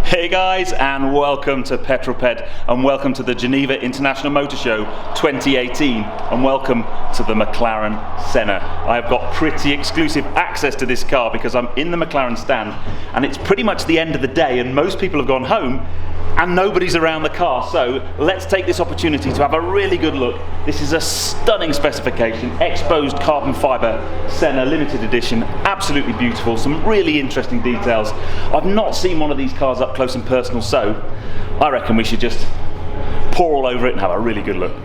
Hey guys, and welcome to Petrol and welcome to the Geneva International Motor Show 2018, and welcome to the McLaren Senna. I've got pretty exclusive access to this car because I'm in the McLaren stand and it's pretty much the end of the day and most people have gone home and nobody's around the car, so let's take this opportunity to have a really good look. This is a stunning specification, exposed carbon fibre Senna limited edition, absolutely beautiful, some really interesting details. I've not seen one of these cars up close and personal, so I reckon we should just pour all over it and have a really good look.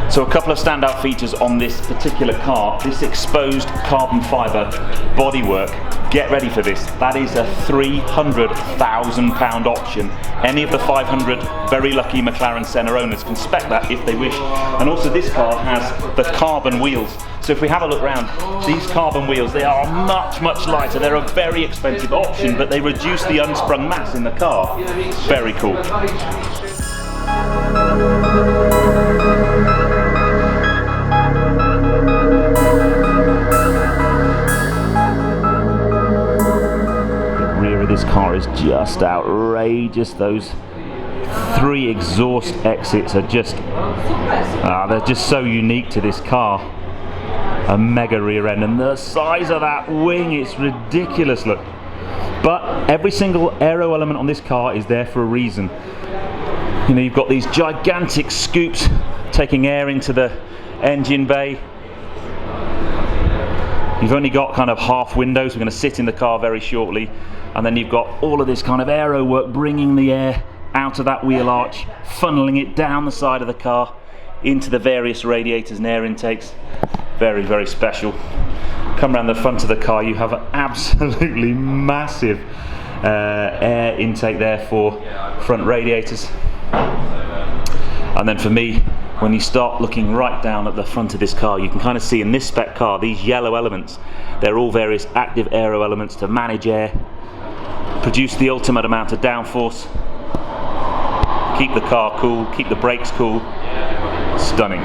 So a couple of standout features on this particular car, this exposed carbon fibre bodywork. Get ready for this, that is a £300,000 option. Any of the 500 very lucky McLaren Senna owners can spec that if they wish. And also this car has the carbon wheels. So if we have a look around, these carbon wheels, they are much lighter. They're a very expensive option, but they reduce the unsprung mass in the car. Very cool. This car is just outrageous. Those 3 exhaust exits are just they're just so unique to this car. A mega rear end, and the size of that wing, it's ridiculous. Look, but every single aero element on this car is there for a reason. You know, you've got these gigantic scoops taking air into the engine bay. You've only got kind of half windows. We're going to sit in the car very shortly. And then you've got all of this kind of aero work bringing the air out of that wheel arch, funneling it down the side of the car into the various radiators and air intakes. Very special. Come around the front of the car, you have an absolutely massive air intake there for front radiators. And then for me, when you start looking right down at the front of this car, you can kind of see in this spec car, these yellow elements, they're all various active aero elements to manage air, produce the ultimate amount of downforce, keep the car cool, keep the brakes cool. Stunning.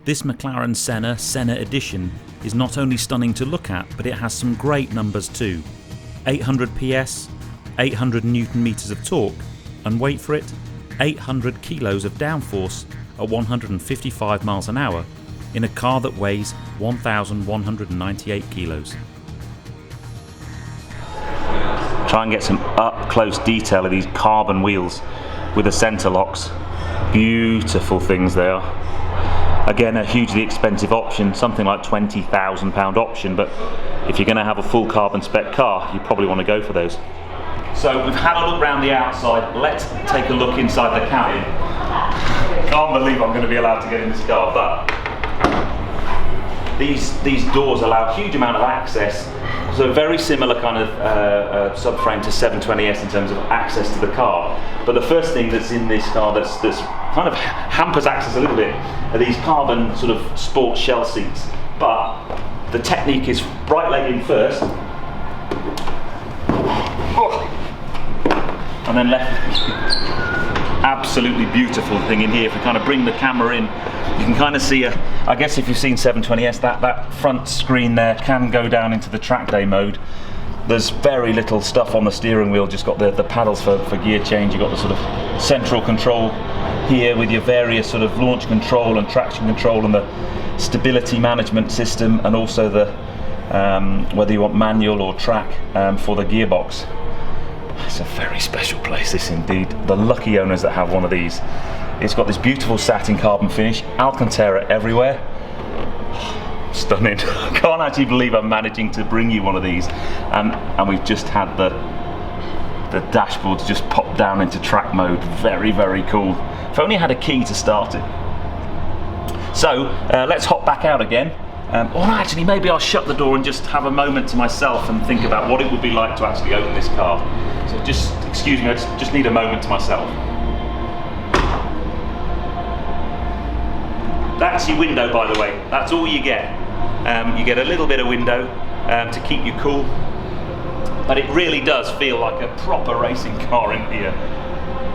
This McLaren Senna Edition is not only stunning to look at, but it has some great numbers too. 800 PS, 800 Newton meters of torque, and wait for it, 800 kilos of downforce at 155 miles an hour in a car that weighs 1,198 kilos. Try and get some up close detail of these carbon wheels with the centre locks. Beautiful things they are. Again, a hugely expensive option, something like £20,000 option, but if you're going to have a full carbon spec car, you probably want to go for those. So we've had a look around the outside, let's take a look inside the cabin. Can't believe I'm going to be allowed to get in this car, but these doors allow a huge amount of access. So very similar kind of subframe to 720S in terms of access to the car. But the first thing that's in this car that's kind of hampers access a little bit are these carbon sort of sport shell seats. But the technique is right leg in first, and then left leg. Absolutely beautiful thing in here. If we kind of bring the camera in, you can kind of see I guess if you've seen 720S, that front screen there can go down into the track day mode. There's very little stuff on the steering wheel, just got the paddles for gear change. You've got the sort of central control here with your various sort of launch control and traction control and the stability management system, and also the whether you want manual or track for the gearbox. It's a very special place, this indeed. The lucky owners that have one of these. It's got this beautiful satin carbon finish, Alcantara everywhere. Stunning. I can't actually believe I'm managing to bring you one of these, and we've just had the dashboards just pop down into track mode. Very, very cool. If only I had a key to start it. So let's hop back out again. Or actually, maybe I'll shut the door and just have a moment to myself and think about what it would be like to actually open this car. So just excuse me, I just need a moment to myself. That's your window, by the way. That's all you get. You get a little bit of window to keep you cool, but it really does feel like a proper racing car in here.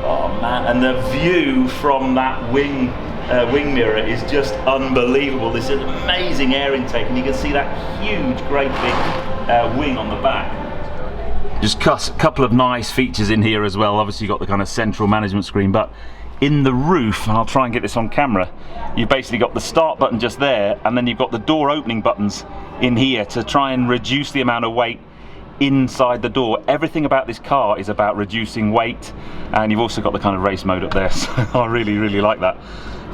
Oh man, and the view from that wing mirror is just unbelievable. This is amazing air intake, and you can see that huge, great big wing on the back. Just a couple of nice features in here as well. Obviously you've got the kind of central management screen, but in the roof, and I'll try and get this on camera, you've basically got the start button just there, and then you've got the door opening buttons in here to try and reduce the amount of weight inside the door. Everything about this car is about reducing weight, and you've also got the kind of race mode up there, so I really, really like that.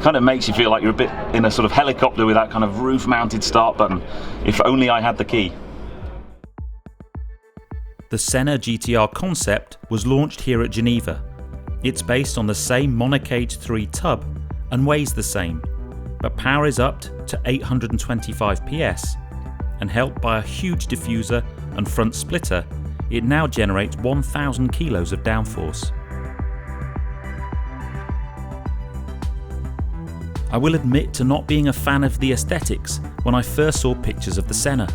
Kind of makes you feel like you're a bit in a sort of helicopter with that kind of roof mounted start button. If only I had the key. The Senna GTR Concept was launched here at Geneva. It's based on the same monocage 3 tub and weighs the same, but power is upped to 825 PS, and helped by a huge diffuser and front splitter, it now generates 1,000 kilos of downforce. I will admit to not being a fan of the aesthetics when I first saw pictures of the Senna,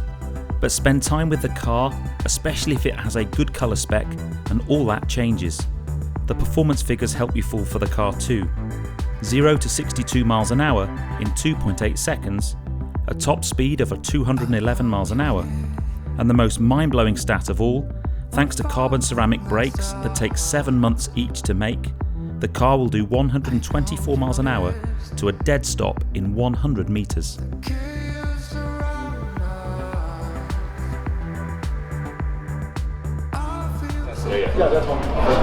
but spend time with the car, especially if it has a good colour spec, and all that changes. The performance figures help you fall for the car too. 0 to 62 miles an hour in 2.8 seconds, a top speed of 211 miles an hour, and the most mind-blowing stat of all, thanks to carbon ceramic brakes that take 7 months each to make, the car will do 124 miles an hour to a dead stop in 100 metres.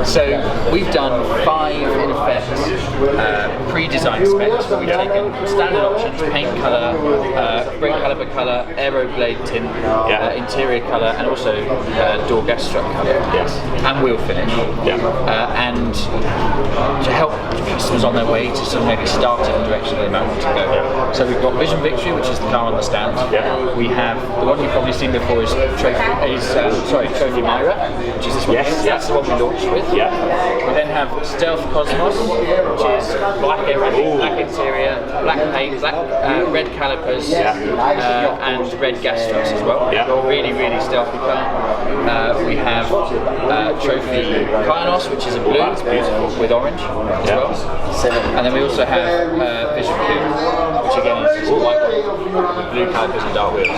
So we've done 5 in effect pre-designed specs where we've taken standard options, paint colour, brake caliper colour, aero blade tint, interior colour, and also door gas strut colour, and wheel finish, and to help customers on their way to sort of maybe start in the direction they might want to go. So we've got Vision Victory, which is the car on the stand. We have the one you've probably seen before is Trophy Myra, which is this one. That's the one we launched with. We then have Stealth Cosmos, which is black everything, black interior, black paint, black red calipers, and red gas struts as well. Really, really stealthy car. We have Trophy Kainos, which is a blue with orange as well. And then we also have Vision Blue, which again is white with blue calipers and dark wheels.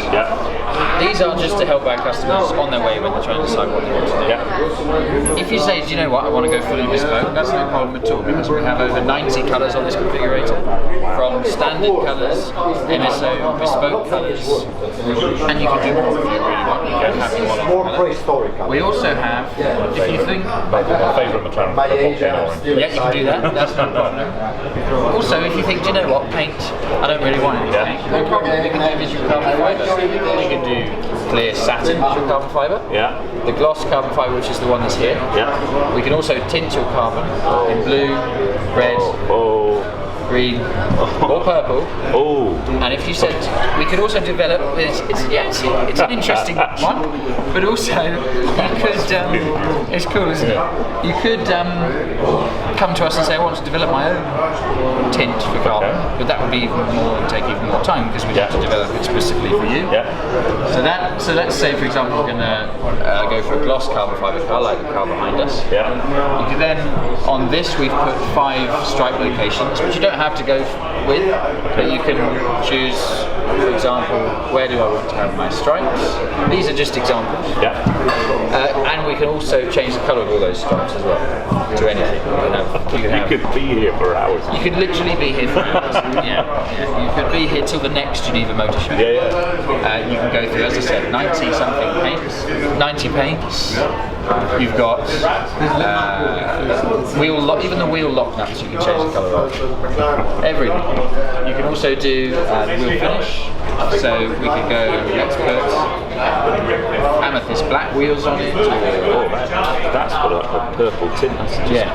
These are just to help our customers on their way when they're trying to decide what they want to do. If you say, do you know what, I want to go fully bespoke, that's no problem at all, because we have over 90 colours on this configurator, from standard colours, MSO, bespoke colours, and you can do more if you really want. You don't have to one colour. We also have, if you think... My favourite McLaren, orange. Yeah, you can do that, that's no problem. Also, if you think, do you know what, paint, I don't really want any paint, no problem, we can do visual carbon fibre. We can do clear satin visual carbon fibre, the gloss carbon fibre, which is the one that's here. We can also tint your carbon in blue, red, green, or purple. And if you said, we could also develop, it's an interesting one, but also you could, it's cool, isn't it? You could come to us and say, I want to develop my own tint for carbon, but that would be take even more time, because we'd have to develop it specifically for you. So let's say, for example, we're going to go for a gloss carbon fibre car, like the car behind us. You can then, on this, we've put 5 stripe locations, which you don't have to go width, but you can choose, for example, where do I want to have my stripes. These are just examples. Yeah. And we can also change the colour of all those stripes as well to anything. You could be here for hours. You could literally be here for hours. Yeah. You could be here till the next Geneva Motor Show. Yeah. You can go through, as I said, 90 something paints, 90 paints. You've got wheel lock, even the wheel lock nuts you can change the colour of. Everything. You can also do the wheel finish. So we could go, let's put amethyst black wheels on it. That's got a purple tint. Yeah,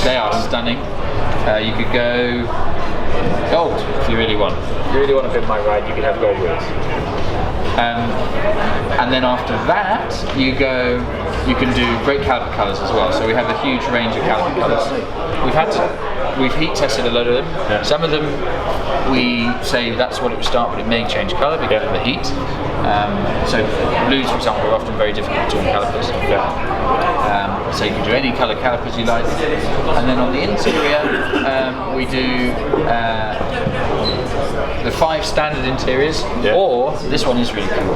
they are stunning. You could go gold if you really want. If you really want a bit of my ride, you could have gold wheels. And then after that, you can do brake caliper colours as well. So we have a huge range of caliper colours. We've heat tested a load of them. Yeah. Some of them we say that's what it would start, but it may change colour because of the heat. So blues, for example, are often very difficult to tune calipers. So you can do any colour calipers you like. And then on the interior, we do the 5 standard interiors, or this one is really cool.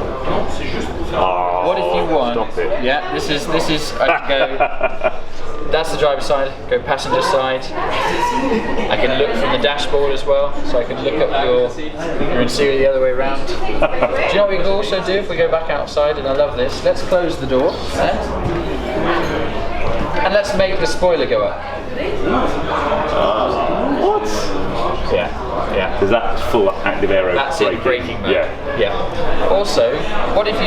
What if you want? Stop it. Yeah, this is. I can go. That's the driver's side. Go passenger side. I can look from the dashboard as well, so I can look up your interior the other way around. Do you know what we can also do if we go back outside? And I love this. Let's close the door and let's make the spoiler go up. What? Yeah. Is that full active aero? That's in braking mode. Yeah. Also, what if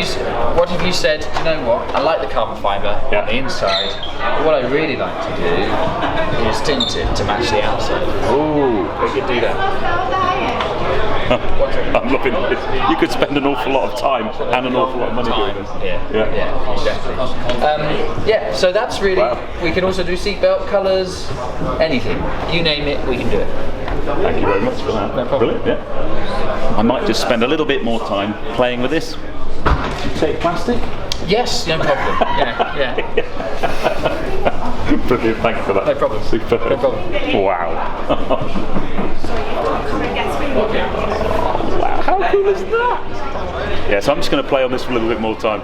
you said, you know what? I like the carbon fibre on the inside. But what I really like to do is tint it to match the outside. Ooh, we could do that. I'm loving this. You could spend an awful lot of time and an awful lot of money doing this. Yeah, exactly. So that's really. Wow. We can also do seatbelt colours, anything. You name it, we can do it. Thank you very much for that. No problem. Brilliant. Yeah. I might just spend a little bit more time playing with this. You take plastic? Yes, no problem. Yeah. Brilliant. Thank you for that. No problem. Super. No problem. Wow. Wow. How cool is that? Yeah. So I'm just going to play on this for a little bit more time.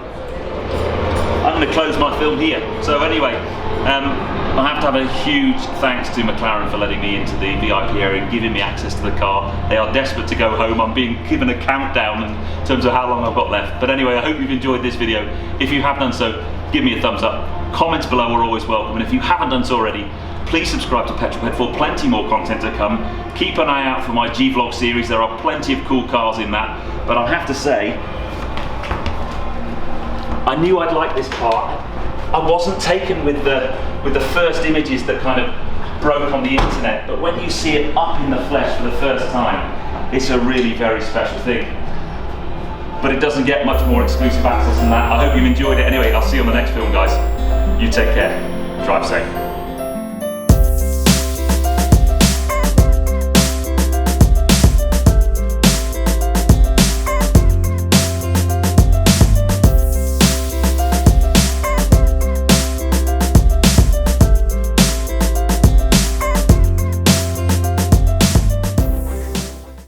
I'm going to close my film here. So anyway, I have to have a huge thanks to McLaren for letting me into the VIP area and giving me access to the car. They are desperate to go home. I'm being given a countdown in terms of how long I've got left. But anyway, I hope you've enjoyed this video. If you have done so, give me a thumbs up. Comments below are always welcome. And if you haven't done so already, please subscribe to Petrol for plenty more content to come. Keep an eye out for my GVLOG series. There are plenty of cool cars in that. But I have to say, I knew I'd like this car. I wasn't taken with the first images that kind of broke on the internet, but when you see it up in the flesh for the first time, it's a really very special thing. But it doesn't get much more exclusive access than that. I hope you've enjoyed it. Anyway, I'll see you on the next film, guys. You take care. Drive safe.